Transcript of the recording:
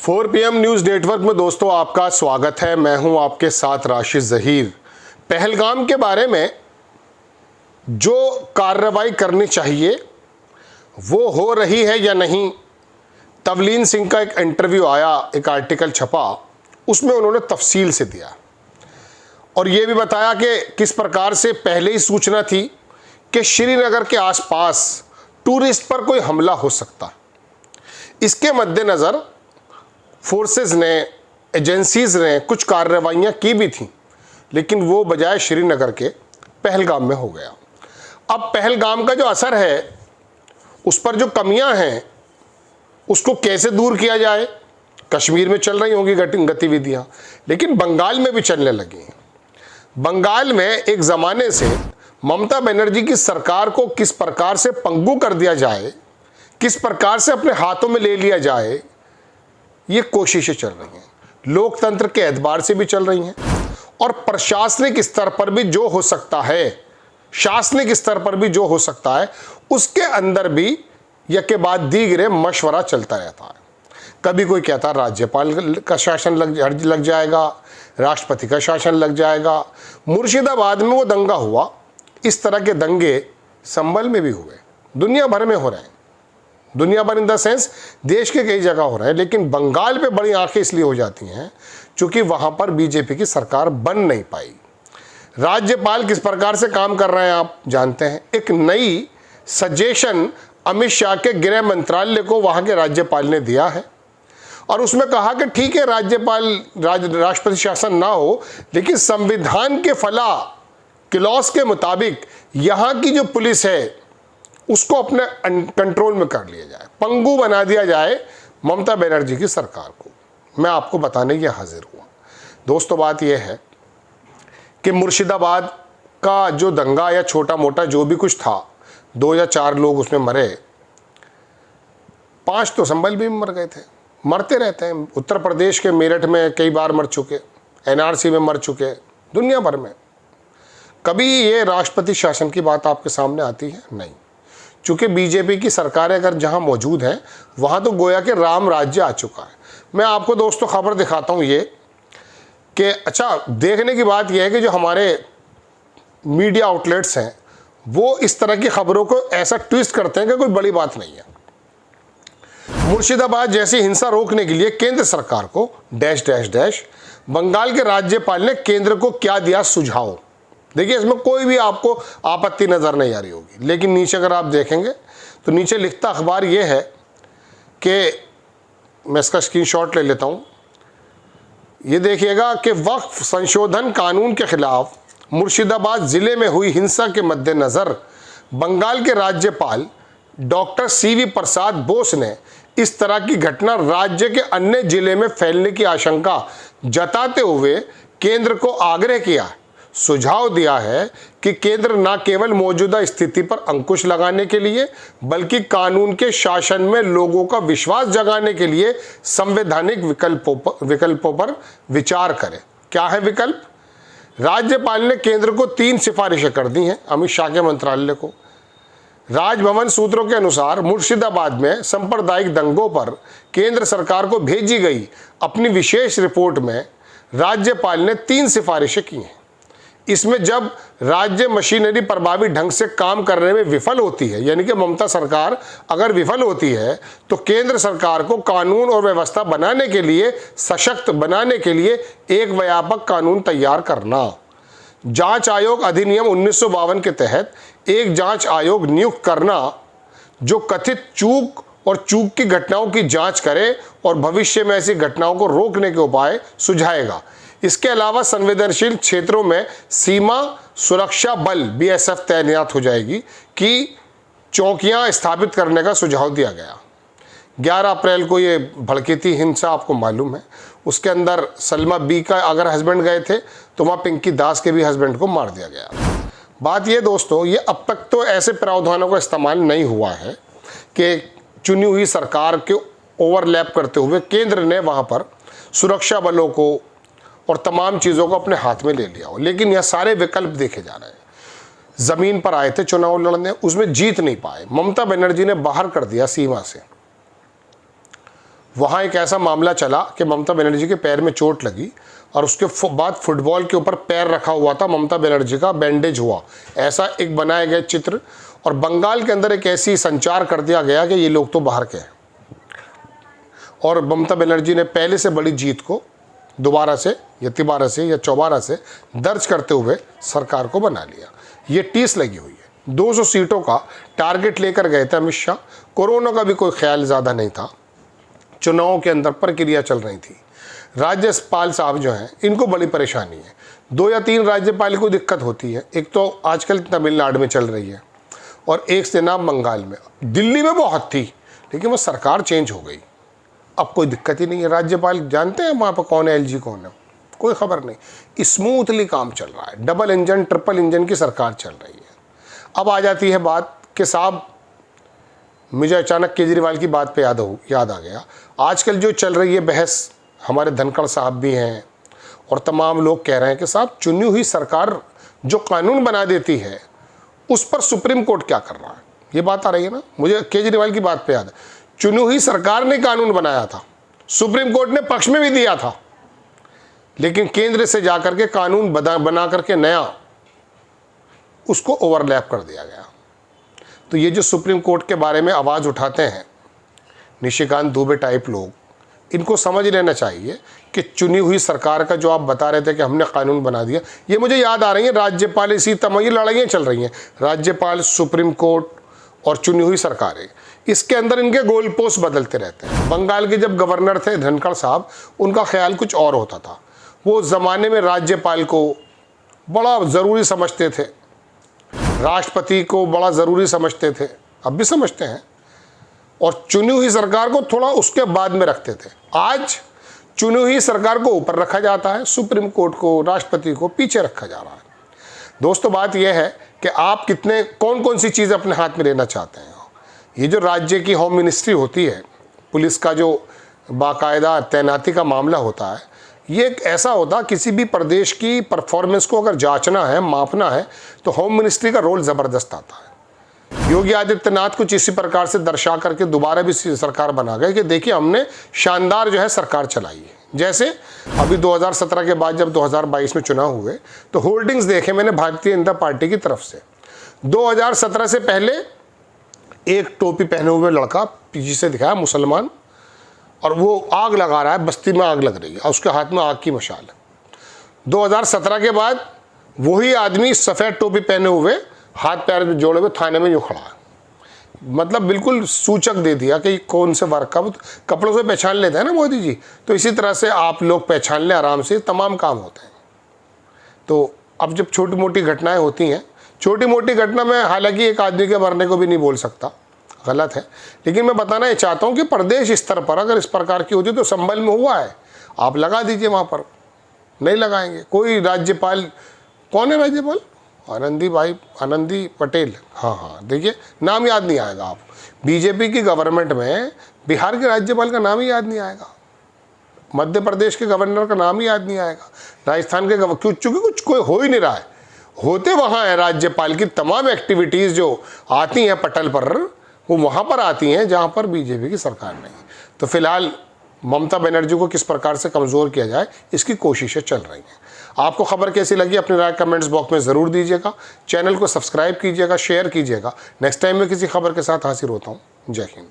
4 PM news network में दोस्तों आपका स्वागत है। मैं हूं आपके साथ राशिद ज़हीर। पहलगाम के बारे में जो कार्रवाई करनी चाहिए वो हो रही है या नहीं। तवलीन सिंह का एक इंटरव्यू आया, एक आर्टिकल छपा, उसमें उन्होंने तफसील से दिया और ये भी बताया कि किस प्रकार से पहले ही सूचना थी कि श्रीनगर के आसपास टूरिस्ट पर कोई हमला हो सकता। इसके मद्देनज़र फोर्सेस ने, एजेंसीज ने कुछ कार्रवाइयाँ की भी थीं, लेकिन वो बजाय श्रीनगर के पहलगाम में हो गया। अब पहलगाम का जो असर है, उस पर जो कमियां हैं, उसको कैसे दूर किया जाए। कश्मीर में चल रही होंगी गतिविधियां, लेकिन बंगाल में भी चलने लगी हैं। बंगाल में एक ज़माने से ममता बनर्जी की सरकार को किस प्रकार से पंगु कर दिया जाए, किस प्रकार से अपने हाथों में ले लिया जाए, ये कोशिशें चल रही हैं। लोकतंत्र के एतबार से भी चल रही हैं और प्रशासनिक स्तर पर भी जो हो सकता है, शासनिक स्तर पर भी जो हो सकता है, उसके अंदर भी यके बाद दीगरे मशवरा चलता रहता है। कभी कोई कहता राज्यपाल का शासन लग जाएगा, राष्ट्रपति का शासन लग जाएगा। मुर्शिदाबाद में वो दंगा हुआ, इस तरह के दंगे संभल में भी हुए, दुनिया भर में हो रहे हैं। दुनिया भर इन द सेंस देश के कई जगह हो रहे हैं, लेकिन बंगाल पे बड़ी आंखें इसलिए हो जाती हैं क्योंकि वहाँ पर बीजेपी की सरकार बन नहीं पाई। राज्यपाल किस प्रकार से काम कर रहे हैं आप जानते हैं। एक नई सजेशन अमित शाह के गृह मंत्रालय को वहाँ के राज्यपाल ने दिया है और उसमें कहा कि ठीक है, राष्ट्रपति शासन ना हो, लेकिन संविधान के फला क्लॉज के मुताबिक यहाँ की जो पुलिस है उसको अपने कंट्रोल में कर लिया जाए, पंगु बना दिया जाए ममता बनर्जी की सरकार को। मैं आपको बताने के हाजिर हुआ दोस्तों। बात यह है कि मुर्शिदाबाद का जो दंगा या छोटा मोटा जो भी कुछ था, 2 या 4 लोग उसमें मरे, 5 तो संभल भी मर गए थे, मरते रहते हैं। उत्तर प्रदेश के मेरठ में कई बार मर चुके, NRC में मर चुके, दुनिया भर में। कभी ये राष्ट्रपति शासन की बात आपके सामने आती है? नहीं। चूँकि बीजेपी की सरकारें अगर जहाँ मौजूद हैं, वहाँ तो गोया के राम राज्य आ चुका है। मैं आपको दोस्तों खबर दिखाता हूँ ये कि अच्छा, देखने की बात यह है कि जो हमारे मीडिया आउटलेट्स हैं वो इस तरह की खबरों को ऐसा ट्विस्ट करते हैं कि कोई बड़ी बात नहीं है। मुर्शिदाबाद जैसी हिंसा रोकने के लिए केंद्र सरकार को डैश डैश डैश बंगाल के राज्यपाल ने केंद्र को क्या दिया सुझाव। देखिए, इसमें कोई भी आपको आपत्ति नज़र नहीं आ रही होगी, लेकिन नीचे अगर आप देखेंगे तो नीचे लिखता अखबार ये है कि मैं इसका स्क्रीनशॉट ले लेता हूँ। ये देखिएगा कि वक्फ संशोधन कानून के खिलाफ मुर्शिदाबाद ज़िले में हुई हिंसा के मद्देनज़र बंगाल के राज्यपाल डॉक्टर CV प्रसाद बोस ने इस तरह की घटना राज्य के अन्य ज़िले में फैलने की आशंका जताते हुए केंद्र को आग्रह किया, सुझाव दिया है कि केंद्र न केवल मौजूदा स्थिति पर अंकुश लगाने के लिए बल्कि कानून के शासन में लोगों का विश्वास जगाने के लिए संवैधानिक विकल्पों पर विचार करे। क्या है विकल्प? राज्यपाल ने केंद्र को 3 सिफारिशें कर दी हैं अमित शाह के मंत्रालय को। राजभवन सूत्रों के अनुसार मुर्शिदाबाद में सांप्रदायिक दंगों पर केंद्र सरकार को भेजी गई अपनी विशेष रिपोर्ट में राज्यपाल ने 3 सिफारिशें की हैं। इसमें जब राज्य मशीनरी प्रभावी ढंग से काम करने में विफल होती है, यानी कि ममता सरकार अगर विफल होती है, तो केंद्र सरकार को कानून और व्यवस्था बनाने के लिए, सशक्त बनाने के लिए एक व्यापक कानून तैयार करना, जांच आयोग अधिनियम 1952 के तहत एक जांच आयोग नियुक्त करना जो कथित चूक और चूक की घटनाओं की जांच करे और भविष्य में ऐसी घटनाओं को रोकने के उपाय सुझाएगा। इसके अलावा संवेदनशील क्षेत्रों में सीमा सुरक्षा बल BSF तैनात हो जाएगी कि चौकियां स्थापित करने का सुझाव दिया गया। 11 अप्रैल को ये भड़की थी हिंसा, आपको मालूम है। उसके अंदर सलमा B का अगर हस्बैंड गए थे तो वहाँ पिंकी दास के भी हस्बैंड को मार दिया गया। बात ये दोस्तों, ये अब तक तो ऐसे प्रावधानों का इस्तेमाल नहीं हुआ है कि चुनी हुई सरकार के ओवरलैप करते हुए केंद्र ने वहाँ पर सुरक्षा बलों को और तमाम चीज़ों को अपने हाथ में ले लिया हो, लेकिन यह सारे विकल्प देखे जा रहे हैं। ज़मीन पर आए थे चुनाव लड़ने, उसमें जीत नहीं पाए, ममता बनर्जी ने बाहर कर दिया सीमा से। वहाँ एक ऐसा मामला चला कि ममता बनर्जी के पैर में चोट लगी और उसके बाद फुटबॉल के ऊपर पैर रखा हुआ था ममता बनर्जी का, बैंडेज हुआ, ऐसा एक बनाया गया चित्र, और बंगाल के अंदर एक ऐसी संचार कर दिया गया कि ये लोग तो बाहर के हैं। और ममता बनर्जी ने पहले से बड़ी जीत को दोबारा से या तिबारा से या चौबारा से दर्ज करते हुए सरकार को बना लिया। ये टीस लगी हुई है। 200 सीटों का टारगेट लेकर गए थे अमित शाह। कोरोना का भी कोई ख्याल ज़्यादा नहीं था, चुनावों के अंदर प्रक्रिया चल रही थी। राज्यपाल साहब जो हैं इनको बड़ी परेशानी है। 2 या 3 राज्यपाल को दिक्कत होती है। एक तो आजकल तमिलनाडु में चल रही है और एक से नाम बंगाल में, दिल्ली में बहुत थी लेकिन वो सरकार चेंज हो गई, अब कोई दिक्कत ही नहीं है। राज्यपाल जानते हैं वहाँ पर कौन है, एलजी कौन है, कोई खबर नहीं। स्मूथली काम चल रहा है, डबल इंजन ट्रिपल इंजन की सरकार चल रही है। अब आ जाती है बात कि साहब, मुझे अचानक केजरीवाल की बात पे याद आ गया। आजकल जो चल रही है बहस, हमारे धनखड़ साहब भी हैं और तमाम लोग कह रहे हैं कि साहब चुनी हुई सरकार जो कानून बना देती है उस पर सुप्रीम कोर्ट क्या कर रहा है, ये बात आ रही है ना। मुझे केजरीवाल की बात पे याद है, चुनी हुई सरकार ने कानून बनाया था, सुप्रीम कोर्ट ने पक्ष में भी दिया था, लेकिन केंद्र से जाकर के कानून बना करके नया उसको ओवरलैप कर दिया गया। तो ये जो सुप्रीम कोर्ट के बारे में आवाज़ उठाते हैं निशिकांत दुबे टाइप लोग, इनको समझ लेना चाहिए कि चुनी हुई सरकार का जो आप बता रहे थे कि हमने कानून बना दिया, ये मुझे याद आ रही है राज्यपाल, इसी तमाम ये लड़ाइयाँ चल रही हैं, राज्यपाल, सुप्रीम कोर्ट और चुनी हुई सरकारें, इसके अंदर इनके गोल पोस्ट बदलते रहते हैं। बंगाल के जब गवर्नर थे धनखड़ साहब, उनका ख्याल कुछ और होता था। वो ज़माने में राज्यपाल को बड़ा ज़रूरी समझते थे, राष्ट्रपति को बड़ा ज़रूरी समझते थे, अब भी समझते हैं, और चुनी हुई सरकार को थोड़ा उसके बाद में रखते थे। आज चुनी हुई सरकार को ऊपर रखा जाता है, सुप्रीम कोर्ट को, राष्ट्रपति को पीछे रखा जा रहा है। दोस्तों, बात यह है कि आप कितने कौन सी चीज़ अपने हाथ में लेना चाहते हैं। ये जो राज्य की होम मिनिस्ट्री होती है, पुलिस का जो बाकायदा तैनाती का मामला होता है, ये एक ऐसा होता, किसी भी प्रदेश की परफॉर्मेंस को अगर जांचना है, मापना है, तो होम मिनिस्ट्री का रोल ज़बरदस्त आता है। योगी आदित्यनाथ कुछ इसी प्रकार से दर्शा करके दोबारा भी सरकार बना गए कि देखिए हमने शानदार जो है सरकार चलाई है। जैसे अभी 2017 के बाद जब 2022 में चुनाव हुए तो होर्डिंग्स देखे मैंने भारतीय जनता पार्टी की तरफ से। 2017 से पहले एक टोपी पहने हुए लड़का पीछे से दिखाया, मुसलमान, और वो आग लगा रहा है, बस्ती में आग लग रही है और उसके हाथ में आग की मशाल है। 2017 के बाद वही आदमी सफ़ेद टोपी पहने हुए, हाथ पैर में जोड़े हुए थाने में यूँ खड़ा है। मतलब बिल्कुल सूचक दे दिया कि कौन से वर्ग का, कपड़ों से पहचान लेते हैं ना मोदी जी, तो इसी तरह से आप लोग पहचान लें, आराम से तमाम काम होते हैं। तो अब जब छोटी मोटी घटनाएं होती हैं, छोटी मोटी घटना में हालांकि एक आदमी के मरने को भी नहीं बोल सकता, गलत है, लेकिन मैं बताना ये चाहता हूँ कि प्रदेश स्तर पर अगर इस प्रकार की होती तो संभल में हुआ है, आप लगा दीजिए वहाँ पर, नहीं लगाएंगे। कोई राज्यपाल, कौन है राज्यपाल, आनंदी पटेल, हाँ, देखिए नाम याद नहीं आएगा। आप बीजेपी की गवर्नमेंट में बिहार के राज्यपाल का नाम ही याद नहीं आएगा, मध्य प्रदेश के गवर्नर का नाम ही याद नहीं आएगा, राजस्थान के चूँकि कुछ कोई हो ही नहीं रहा है। होते वहाँ है राज्यपाल की तमाम एक्टिविटीज़ जो आती हैं पटल पर, वो वहाँ पर आती हैं जहाँ पर बीजेपी की सरकार नहीं। तो फिलहाल ममता बनर्जी को किस प्रकार से कमज़ोर किया जाए, इसकी कोशिशें चल रही हैं। आपको खबर कैसी लगी अपनी राय कमेंट्स बॉक्स में ज़रूर दीजिएगा। चैनल को सब्सक्राइब कीजिएगा, शेयर कीजिएगा। नेक्स्ट टाइम मैं किसी खबर के साथ हाजिर होता हूँ। जय हिंद।